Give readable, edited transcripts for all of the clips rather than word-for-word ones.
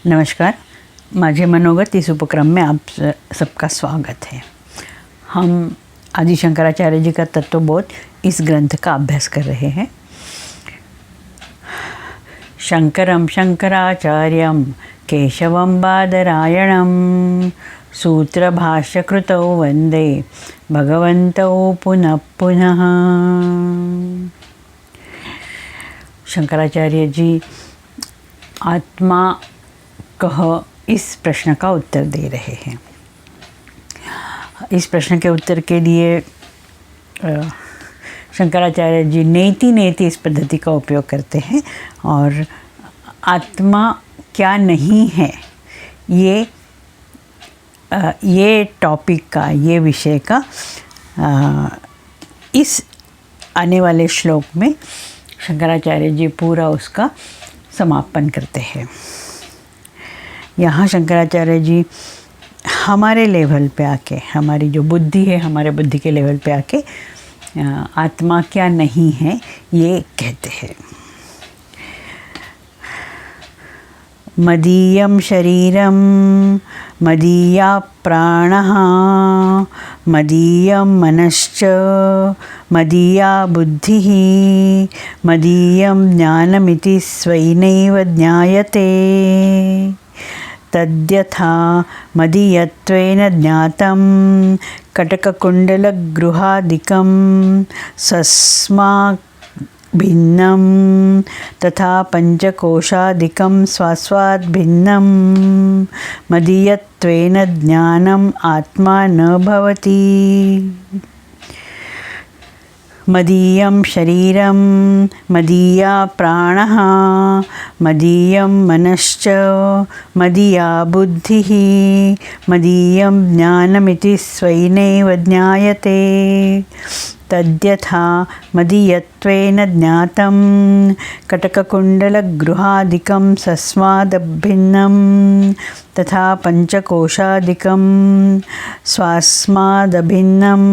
नमस्कार, माझे मनोगत इस उपक्रम में आप सबका स्वागत है। हम आदि शंकराचार्य जी का तत्वबोध इस ग्रंथ का अभ्यास कर रहे हैं। शंकरं शंकराचार्यं केशवं बादरायणं सूत्रभाष्यकृतौ वंदे भगवन्तौ पुनः पुनः। शंकराचार्य जी आत्मा कह इस प्रश्न का उत्तर दे रहे हैं। इस प्रश्न के उत्तर के लिए शंकराचार्य जी नेति नेति इस पद्धति का उपयोग करते हैं और आत्मा क्या नहीं है ये टॉपिक का, ये विषय का इस आने वाले श्लोक में शंकराचार्य जी पूरा उसका समापन करते हैं। यहाँ शंकराचार्य जी हमारे लेवल पे आके, हमारी जो बुद्धि है, हमारे बुद्धि के लेवल पे आके आत्मा क्या नहीं है ये कहते हैं। मदीयं शरीरं मदीया प्राणः मदीयं मनश्च मदीया बुद्धिः मदीयं ज्ञानमिति स्वैनैव ज्ञायते तद्यथा मदीयत्वेन ज्ञातं कटककुण्डलगृहादिकं सस्मात् भिन्नं तथा पंचकोशादिकं स्वास्वाद् भिन्नं मदीयत्वेन ज्ञानम् आत्मा न भवति। मदीयं शरीरं मदीया प्राणः मदीयं मनश्च मदीया बुद्धिः मदीयं ज्ञानमिति स्वैनैव ज्ञायते तद्यथा मदीयत्वेन ज्ञातं कटककुण्डलगृहादिकं सस्मादभिन्नं तथा पंचकोशादिकं स्वास्मादभिन्नं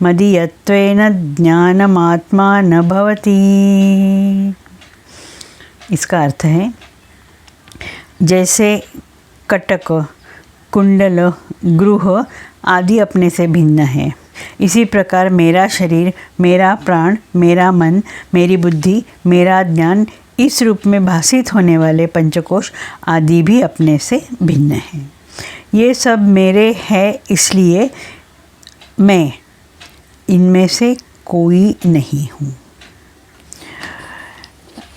मदीयत्वेन ज्ञानमात्मा न भवति। इसका अर्थ है, जैसे कटक, कुंडल, गृह आदि अपने से भिन्न है, इसी प्रकार मेरा शरीर, मेरा प्राण, मेरा मन, मेरी बुद्धि, मेरा ज्ञान, इस रूप में भासित होने वाले पंचकोश आदि भी अपने से भिन्न हैं। ये सब मेरे है, इसलिए मैं इनमें से कोई नहीं हूँ।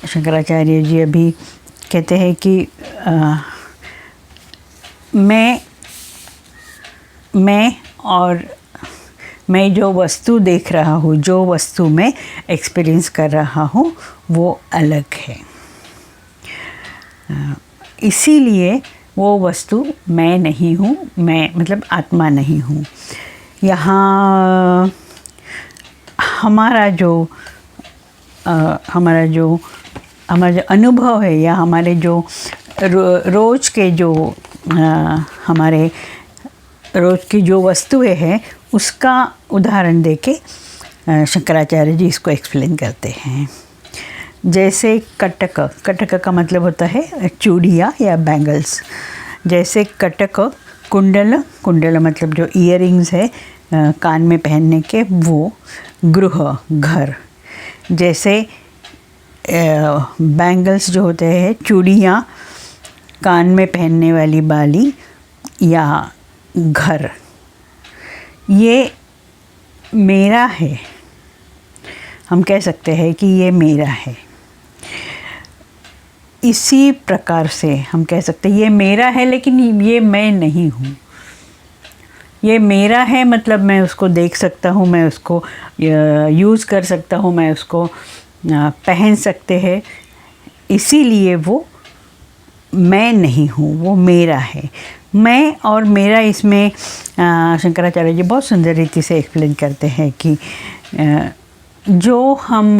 शंकराचार्य जी अभी कहते हैं कि मैं और मैं जो वस्तु देख रहा हूँ, जो वस्तु मैं एक्सपीरियंस कर रहा हूँ, वो अलग है। इसीलिए वो वस्तु मैं नहीं हूँ, मैं मतलब आत्मा नहीं हूँ। यहाँ हमारा जो अनुभव है, या हमारे जो रोज़ के जो हमारे रोज़ की जो वस्तुएं हैं, उसका उदाहरण देके शंकराचार्य जी इसको एक्सप्लेन करते हैं। जैसे कटक, कटक का मतलब होता है चूड़ियाँ या बैंगल्स। जैसे कटक, कुंडल, कुंडल मतलब जो ईयरिंग्स है कान में पहनने के, वो गृह, घर। जैसे बैंगल्स जो होते हैं, चूड़ियाँ, कान में पहनने वाली बाली या घर, ये मेरा है। हम कह सकते हैं कि ये मेरा है। इसी प्रकार से हम कह सकते हैं ये मेरा है, लेकिन ये मैं नहीं हूँ। ये मेरा है मतलब मैं उसको देख सकता हूँ, मैं उसको यूज़ कर सकता हूँ, मैं उसको पहन सकते हैं, इसीलिए वो मैं नहीं हूँ, वो मेरा है। मैं और मेरा, इसमें शंकराचार्य जी बहुत सुंदर रीति से एक्सप्लेन करते हैं कि जो हम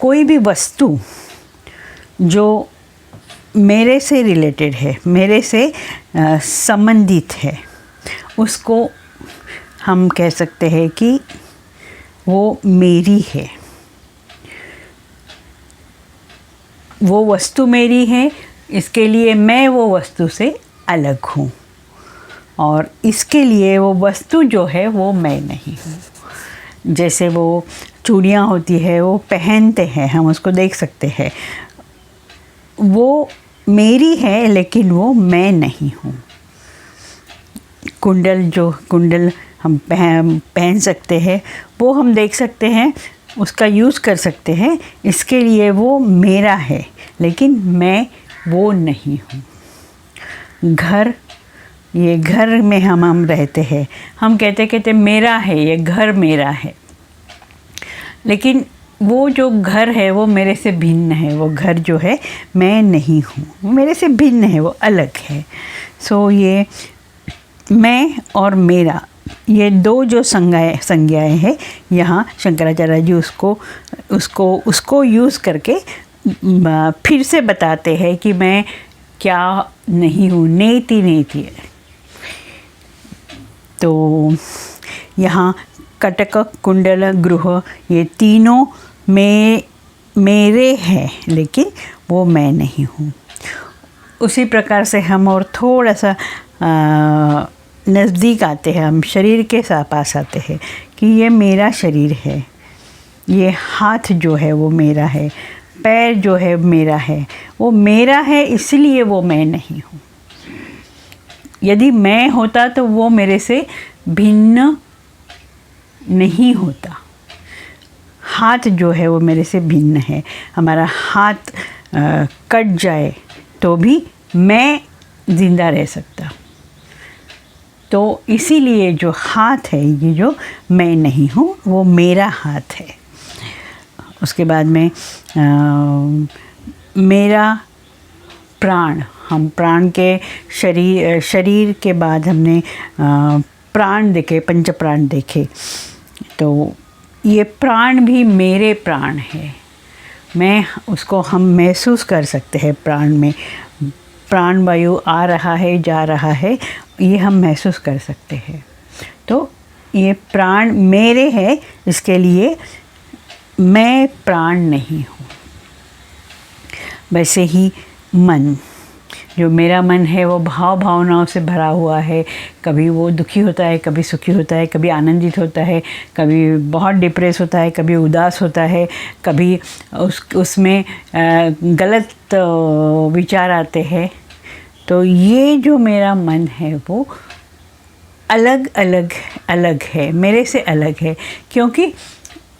कोई भी वस्तु जो मेरे से रिलेटेड है, मेरे से संबंधित है, उसको हम कह सकते हैं कि वो मेरी है। वो वस्तु मेरी है, इसके लिए मैं वो वस्तु से अलग हूँ, और इसके लिए वो वस्तु जो है वो मैं नहीं हूँ। जैसे वो चूड़ियाँ होती है, वो पहनते हैं, हम उसको देख सकते हैं, वो मेरी है लेकिन वो मैं नहीं हूँ। कुंडल हम पहन सकते हैं, वो हम देख सकते हैं, उसका यूज़ कर सकते हैं, इसके लिए वो मेरा है लेकिन मैं वो नहीं हूँ। ये घर में हम रहते हैं, हम कहते मेरा है, ये घर मेरा है, लेकिन वो जो घर है वो मेरे से भिन्न है। वो घर जो है मैं नहीं हूँ, वो मेरे से भिन्न है, वो अलग है। सो ये मैं और मेरा, ये दो जो संज्ञाएँ हैं, यहाँ शंकराचार्य जी उसको यूज़ करके फिर से बताते हैं कि मैं क्या नहीं हूँ, नेति है। तो यहाँ कटक, कुंडल, गृह, ये तीनों मेरे हैं लेकिन वो मैं नहीं हूँ। उसी प्रकार से हम और थोड़ा सा नज़दीक आते हैं, हम शरीर के पास आते हैं कि ये मेरा शरीर है, ये हाथ जो है वो मेरा है, पैर जो है मेरा है, वो मेरा है इसलिए वो मैं नहीं हूँ। यदि मैं होता तो वो मेरे से भिन्न नहीं होता। हाथ जो है वो मेरे से भिन्न है, हमारा हाथ कट जाए तो भी मैं ज़िंदा रह सकता। तो इसीलिए जो हाथ है, ये जो मैं नहीं हूँ, वो मेरा हाथ है। उसके बाद में मेरा प्राण, हम प्राण के शरीर के बाद हमने प्राण देखे, पंच प्राण देखे, तो ये प्राण भी मेरे प्राण है। मैं उसको हम महसूस कर सकते हैं, प्राण में प्राण वायु आ रहा है, जा रहा है, ये हम महसूस कर सकते हैं। तो ये प्राण मेरे है, इसके लिए मैं प्राण नहीं हूँ। वैसे ही मन, जो मेरा मन है वो भावनाओं से भरा हुआ है। कभी वो दुखी होता है, कभी सुखी होता है, कभी आनंदित होता है, कभी बहुत डिप्रेस होता है, कभी उदास होता है, कभी उसमें गलत विचार आते हैं। तो ये जो मेरा मन है वो अलग है, मेरे से अलग है, क्योंकि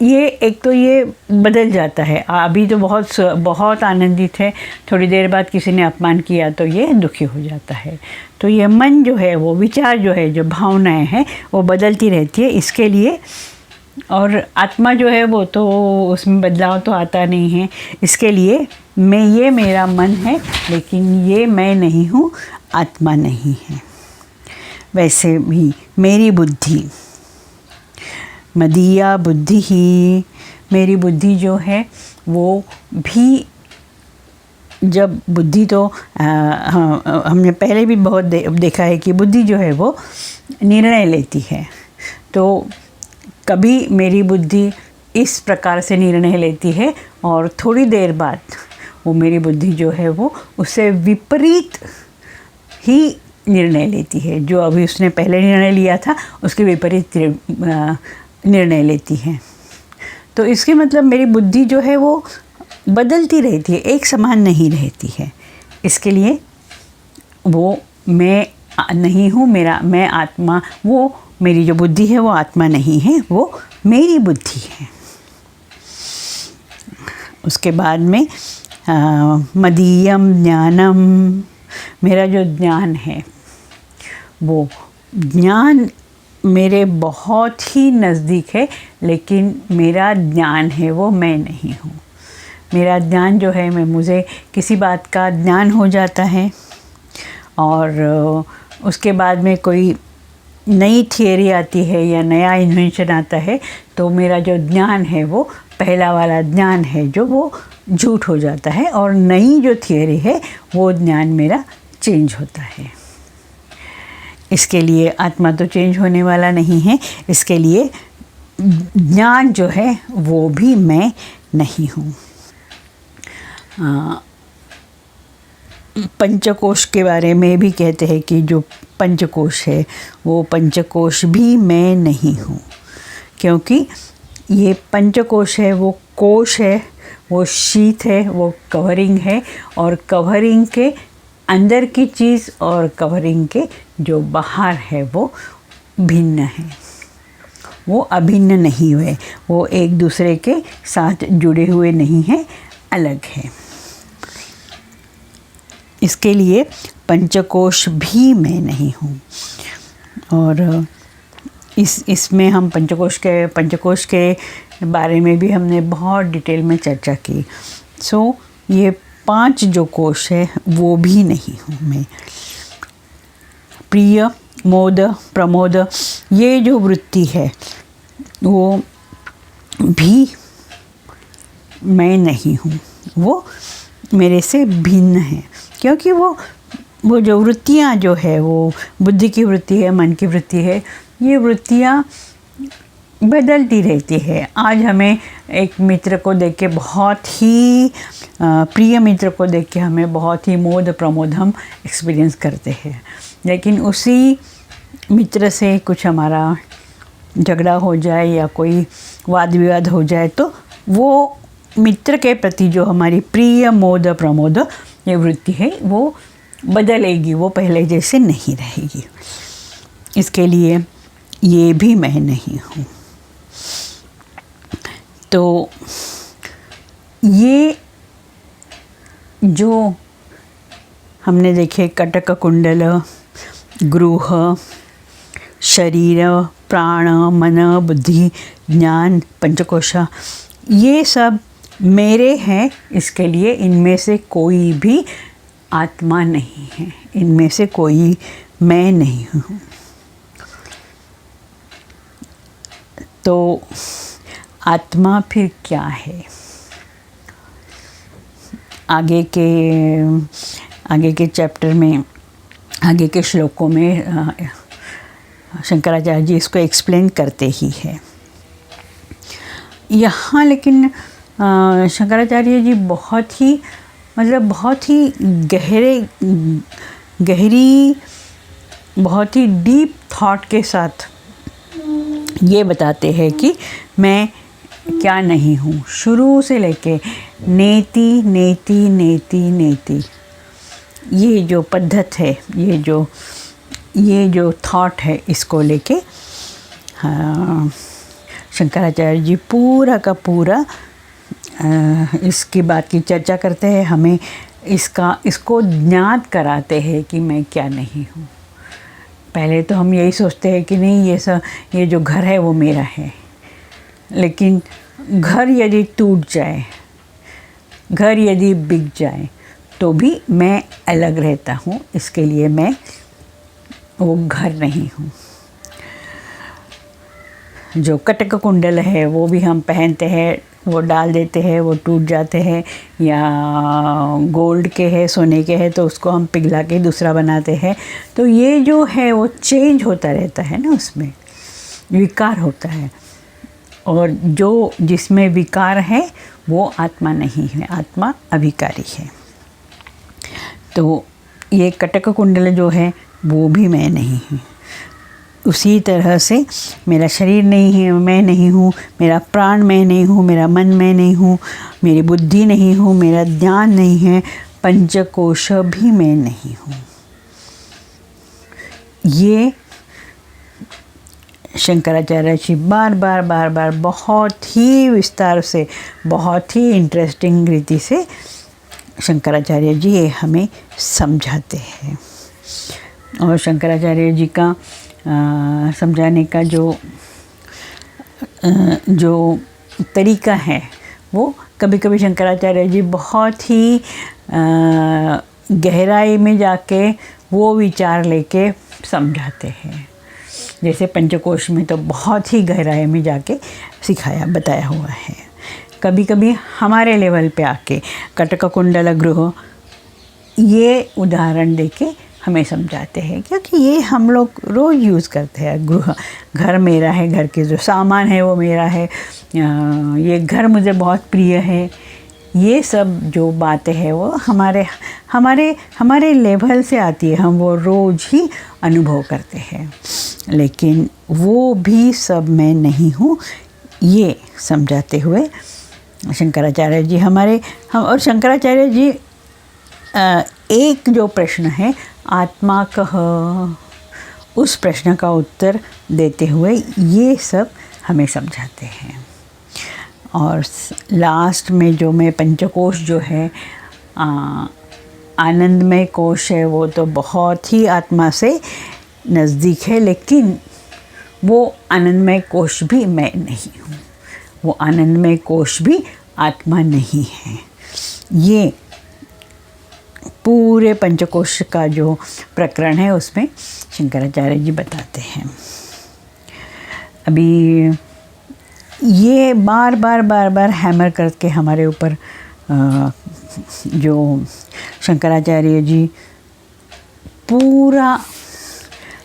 ये एक तो ये बदल जाता है। अभी तो बहुत आनंदित है, थोड़ी देर बाद किसी ने अपमान किया तो ये दुखी हो जाता है। तो ये मन जो है, वो विचार जो है, जो भावनाएं हैं, वो बदलती रहती है। इसके लिए, और आत्मा जो है वो तो उसमें बदलाव तो आता नहीं है। इसके लिए ये मेरा मन है लेकिन ये मैं नहीं हूँ, आत्मा नहीं है। वैसे भी मेरी बुद्धि, मदीया बुद्धि ही, मेरी बुद्धि जो है वो भी, जब बुद्धि तो हमने पहले भी बहुत देखा है कि बुद्धि जो है वो निर्णय लेती है। तो कभी मेरी बुद्धि इस प्रकार से निर्णय लेती है और थोड़ी देर बाद वो मेरी बुद्धि जो है वो उससे विपरीत ही निर्णय लेती है। जो अभी उसने पहले निर्णय लिया था उसके विपरीत निर्णय लेती है। तो इसके मतलब मेरी बुद्धि जो है वो बदलती रहती है, एक समान नहीं रहती है। इसके लिए वो मैं नहीं हूँ, मैं आत्मा, वो मेरी जो बुद्धि है वो आत्मा नहीं है, वो मेरी बुद्धि है। उसके बाद में मदीयम ज्ञानम, मेरा जो ज्ञान है वो ज्ञान मेरे बहुत ही नज़दीक है, लेकिन मेरा ज्ञान है वो मैं नहीं हूँ। मेरा ज्ञान जो है, मुझे किसी बात का ज्ञान हो जाता है और उसके बाद में कोई नई थियरी आती है या नया इन्वेंशन आता है, तो मेरा जो ज्ञान है वो पहला वाला ज्ञान है जो वो झूठ हो जाता है और नई जो थियरी है वो ज्ञान मेरा चेंज होता है। इसके लिए आत्मा तो चेंज होने वाला नहीं है, इसके लिए ज्ञान जो है वो भी मैं नहीं हूँ। पंचकोश के बारे में भी कहते हैं कि जो पंचकोश है वो पंचकोश भी मैं नहीं हूँ, क्योंकि ये पंचकोश है, वो कोश है, वो शीट है, वो कवरिंग है, और कवरिंग के अंदर की चीज़ और कवरिंग के जो बाहर है वो भिन्न है, वो अभिन्न नहीं हुए, वो एक दूसरे के साथ जुड़े हुए नहीं हैं, अलग है। इसके लिए पंचकोश भी मैं नहीं हूँ। और इसमें हम पंचकोश के बारे में भी हमने बहुत डिटेल में चर्चा की। सो ये 5 जो कोश है वो भी नहीं हूँ मैं। प्रिय, मोद, प्रमोद, ये जो वृत्ति है वो भी मैं नहीं हूँ, वो मेरे से भिन्न है, क्योंकि वो जो वृत्तियाँ जो है वो बुद्धि की वृत्ति है, मन की वृत्ति है, ये वृत्तियाँ बदलती रहती है। आज हमें एक मित्र को देख के बहुत ही प्रिय मित्र को देख के हमें बहुत ही मोद प्रमोद हम एक्सपीरियंस करते हैं, लेकिन उसी मित्र से कुछ हमारा झगड़ा हो जाए या कोई वाद विवाद हो जाए तो वो मित्र के प्रति जो हमारी प्रिय मोद प्रमोद ये वृत्ति है वो बदलेगी, वो पहले जैसे नहीं रहेगी। इसके लिए ये भी मैं नहीं हूँ। तो ये जो हमने देखे कटक कुंडल, गृह, शरीर, प्राण, मन, बुद्धि, ज्ञान, पंचकोश, ये सब मेरे हैं। इसके लिए इनमें से कोई भी आत्मा नहीं है, इनमें से कोई मैं नहीं हूँ। तो आत्मा फिर क्या है? आगे के चैप्टर में, आगे के श्लोकों में शंकराचार्य जी इसको एक्सप्लेन करते ही है। यहाँ लेकिन शंकराचार्य जी बहुत ही गहरी बहुत ही डीप थॉट के साथ ये बताते हैं कि मैं क्या नहीं हूँ। शुरू से लेके नेति नेति नेति नेति, ये जो पद्धत है, ये जो थॉट है, इसको लेके शंकराचार्य जी पूरा का पूरा इसकी बात की चर्चा करते हैं, हमें इसको ज्ञात कराते हैं कि मैं क्या नहीं हूँ। पहले तो हम यही सोचते हैं कि नहीं, ये जो घर है वो मेरा है, लेकिन घर यदि टूट जाए, घर यदि बिक जाए तो भी मैं अलग रहता हूँ। इसके लिए मैं वो घर नहीं हूँ। जो कटक कुंडल है वो भी हम पहनते हैं, वो डाल देते हैं, वो टूट जाते हैं, या गोल्ड के है, सोने के है, तो उसको हम पिघला के दूसरा बनाते हैं। तो ये जो है वो चेंज होता रहता है ना, उसमें विकार होता है, और जो जिसमें विकार है वो आत्मा नहीं है, आत्मा अभिकारी है। तो ये कटक कुंडल जो है वो भी मैं नहीं हूँ। उसी तरह से मेरा शरीर नहीं है, मैं नहीं हूँ, मेरा प्राण मैं नहीं हूँ, मेरा मन मैं नहीं हूँ, मेरी बुद्धि नहीं हूँ, मेरा ध्यान नहीं है, पंचकोश भी मैं नहीं हूँ। ये शंकराचार्य जी बार बार बहुत ही विस्तार से, बहुत ही इंटरेस्टिंग रीति से शंकराचार्य जी ये हमें समझाते हैं। और शंकराचार्य जी का समझाने का जो तरीका है वो कभी कभी शंकराचार्य जी बहुत ही गहराई में जाके वो विचार लेके समझाते हैं। जैसे पंचकोश में तो बहुत ही गहराई में जाके बताया हुआ है। कभी कभी हमारे लेवल पे आके कटक कुंडल गृह ये उदाहरण देके हमें समझाते हैं, क्योंकि ये हम लोग रोज़ यूज़ करते हैं। गृह, घर मेरा है, घर के जो सामान है वो मेरा है, ये घर मुझे बहुत प्रिय है, ये सब जो बातें हैं वो हमारे हमारे हमारे लेवल से आती है, हम वो रोज़ ही अनुभव करते हैं, लेकिन वो भी सब मैं नहीं हूँ, ये समझाते हुए शंकराचार्य जी और शंकराचार्य जी एक जो प्रश्न है आत्मा कह, उस प्रश्न का उत्तर देते हुए ये सब हमें समझाते हैं। और लास्ट में जो मैं पंचकोश जो है आनंदमय कोश है, वो तो बहुत ही आत्मा से नज़दीक है, लेकिन वो आनंदमय कोश भी मैं नहीं हूँ, वो आनंदमय कोश भी आत्मा नहीं है। ये पूरे पंचकोश का जो प्रकरण है उसमें शंकराचार्य जी बताते हैं। अभी ये बार बार हैमर करके हमारे ऊपर जो शंकराचार्य जी पूरा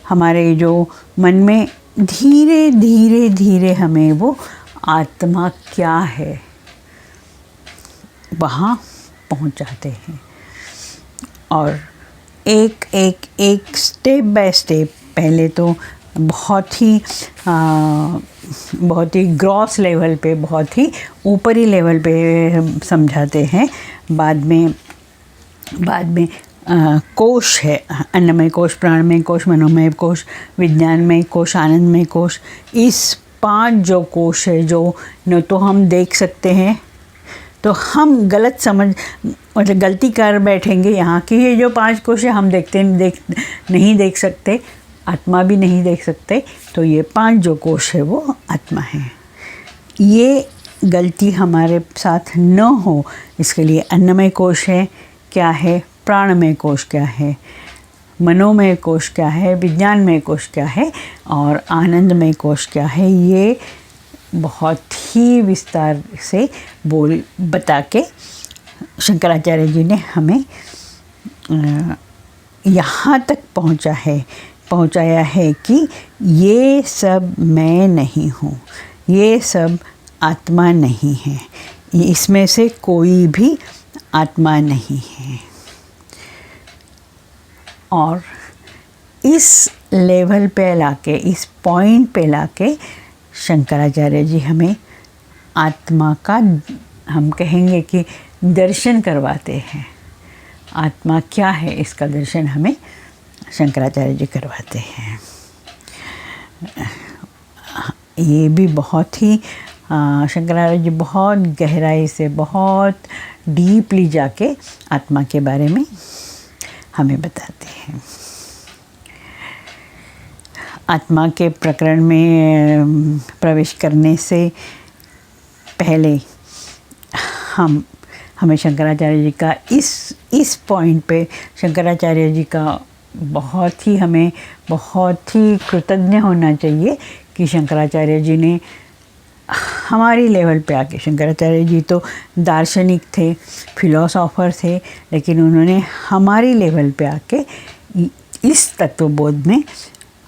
हमारे जो मन में धीरे धीरे हमें वो आत्मा क्या है वहाँ पहुँचाते हैं, और एक स्टेप बाय स्टेप पहले तो बहुत ही ग्रॉस लेवल पे, बहुत ही ऊपरी लेवल पे समझाते हैं। बाद में कोश है, अन्नमय कोश, प्राणमय कोश, मनोमय कोश, विज्ञानमय कोश, आनंदमय कोश। इस 5 जो कोश है जो न तो हम देख सकते हैं, तो हम गलती कर बैठेंगे यहाँ की, ये जो 5 कोश है हम नहीं देख सकते, आत्मा भी नहीं देख सकते, तो ये 5 जो कोश है वो आत्मा है। ये गलती हमारे साथ न हो इसके लिए अन्नमय कोश है क्या है, प्राणमय कोश क्या है, मनोमय कोश क्या है, विज्ञानमय कोश क्या है और आनंदमय कोश क्या है, ये बहुत ही विस्तार से बता के शंकराचार्य जी ने हमें यहाँ तक पहुँचाया है कि ये सब मैं नहीं हूँ, ये सब आत्मा नहीं है, इसमें से कोई भी आत्मा नहीं है। और इस लेवल पे लाके, इस पॉइंट पे लाके शंकराचार्य जी हमें आत्मा का, हम कहेंगे कि दर्शन करवाते हैं। आत्मा क्या है इसका दर्शन हमें शंकराचार्य जी करवाते हैं। ये भी बहुत ही शंकराचार्य जी बहुत गहराई से, बहुत डीपली जाके आत्मा के बारे में हमें बताते हैं। आत्मा के प्रकरण में प्रवेश करने से पहले हमें शंकराचार्य जी का इस पॉइंट पे शंकराचार्य जी का हमें बहुत ही कृतज्ञ होना चाहिए कि शंकराचार्य जी ने हमारी लेवल पे आके, शंकराचार्य जी तो दार्शनिक थे, फिलोसोफर थे, लेकिन उन्होंने हमारी लेवल पे आके इस तत्वबोध में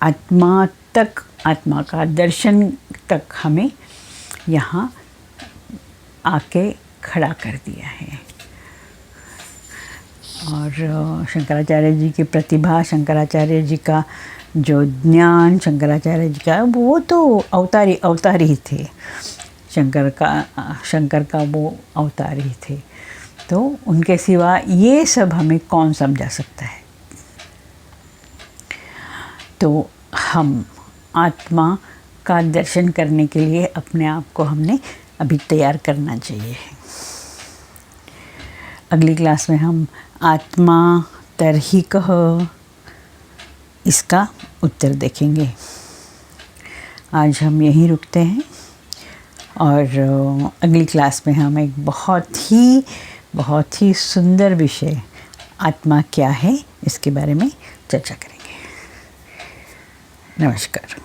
आत्मा का दर्शन तक हमें यहाँ आके खड़ा कर दिया है। और शंकराचार्य जी की प्रतिभा, शंकराचार्य जी का जो ज्ञान, शंकराचार्य जी का वो तो अवतारी ही थे, शंकर का वो अवतारी थे, तो उनके सिवा ये सब हमें कौन समझा सकता है। तो हम आत्मा का दर्शन करने के लिए अपने आप को हमने अभी तैयार करना चाहिए। अगली क्लास में हम आत्मा तरही कह, इसका उत्तर देखेंगे। आज हम यहीं रुकते हैं और अगली क्लास में हम एक बहुत ही सुंदर विषय आत्मा क्या है इसके बारे में चर्चा करेंगे। नमस्कार।